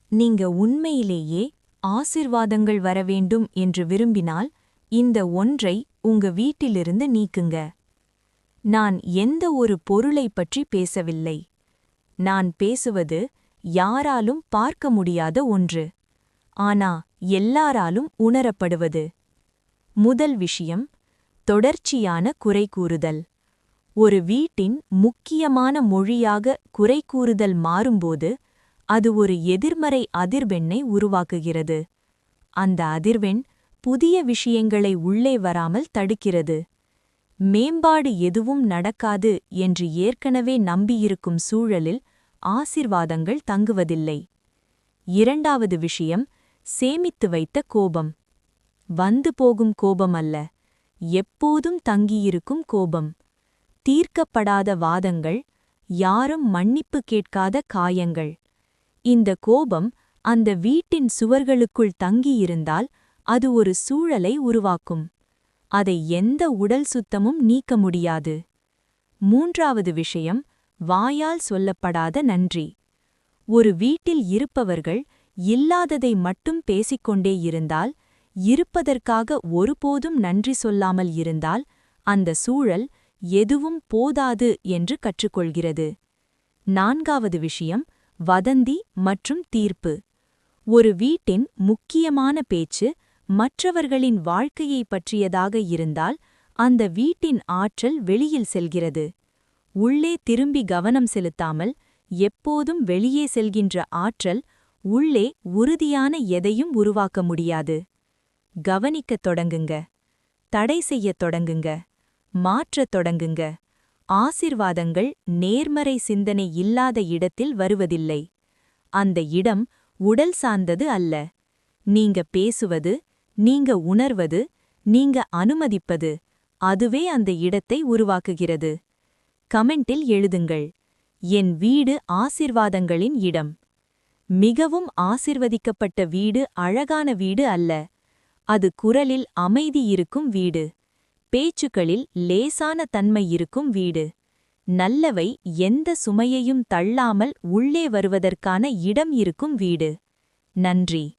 நீங்க உண்மையிலேயே ஆசிர்வாதங்கள் வரவேண்டும் என்று விரும்பினால் இந்த ஒன்றை உங்க வீட்டிலிருந்து நீக்குங்க. நான் எந்த ஒரு பொருளைப் பற்றி பேசவில்லை. நான் பேசுவது யாராலும் பார்க்க முடியாத ஒன்று. ஆனா எல்லாராலும் உணரப்படுவது. முதல் விஷயம், தொடர்ச்சியான குறை கூறுதல். ஒரு வீட்டின் முக்கியமான மொழியாக குறை கூறுதல் மாறும்போது அது ஒரு எதிர்மறை அதிர்வெண்ணை உருவாக்குகிறது. அந்த அதிர்வெண் புதிய விஷயங்களை உள்ளே வராமல் தடுக்கிறது. மேம்பாடு எதுவும் நடக்காது என்று ஏற்கனவே நம்பியிருக்கும் சூழலில் ஆசிர்வாதங்கள் தங்குவதில்லை. இரண்டாவது விஷயம், சேமித்து வைத்த கோபம். வந்து போகும் கோபம் அல்ல, எப்போதும் தங்கியிருக்கும் கோபம். தீர்க்கப்படாத வாதங்கள், யாரும் மன்னிப்பு கேட்காத காயங்கள். இந்த கோபம் அந்த வீட்டின் சுவர்களுக்குள் தங்கியிருந்தால் அது ஒரு சூழலை உருவாக்கும். அதை எந்த உடல் சுத்தமும் நீக்க முடியாது. மூன்றாவது விஷயம், வாயால் சொல்லப்படாத நன்றி. ஒரு வீட்டில் இருப்பவர்கள் இல்லாததை மட்டும் பேசிக்கொண்டே இருந்தால், இருப்பதற்காக ஒருபோதும் நன்றி சொல்லாமல் இருந்தால், அந்த சூழல் எதுவும் போதாது என்று கற்றுக்கொள்கிறது. நான்காவது விஷயம், வதந்தி மற்றும் தீர்ப்பு. ஒரு வீட்டின் முக்கியமான பேச்சு மற்றவர்களின் வாழ்க்கையைப் பற்றியதாக இருந்தால் அந்த வீட்டின் ஆற்றல் வெளியில் செல்கிறது. உள்ளே திரும்பி கவனம் செலுத்தாமல் எப்போதும் வெளியே செல்கின்ற ஆற்றல் உள்ளே உறுதியான எதையும் உருவாக்க முடியாது. கவனிக்கத் தொடங்குங்க. தடை செய்யத் தொடங்குங்க. மாற்றத் தொடங்குங்க. ஆசிர்வாதங்கள் நேர்மறை சிந்தனை இல்லாத இடத்தில் வருவதில்லை. அந்த இடம் உடல் சார்ந்தது அல்ல. நீங்க பேசுவது, நீங்க உணர்வது, நீங்க அனுமதிப்பது, அதுவே அந்த இடத்தை உருவாக்குகிறது. கமெண்டில் எழுதுங்கள், என் வீடு ஆசிர்வாதங்களின் இடம். மிகவும் ஆசிர்வதிக்கப்பட்ட வீடு அழகான வீடு அல்ல. அது குரலில் அமைதி இருக்கும் வீடு. பேச்சுக்களில் லேசான தன்மை இருக்கும் வீடு. நல்லவை எந்த சுமையையும் தள்ளாமல் உள்ளே வருவதற்கான இடம் இருக்கும் வீடு. நன்றி.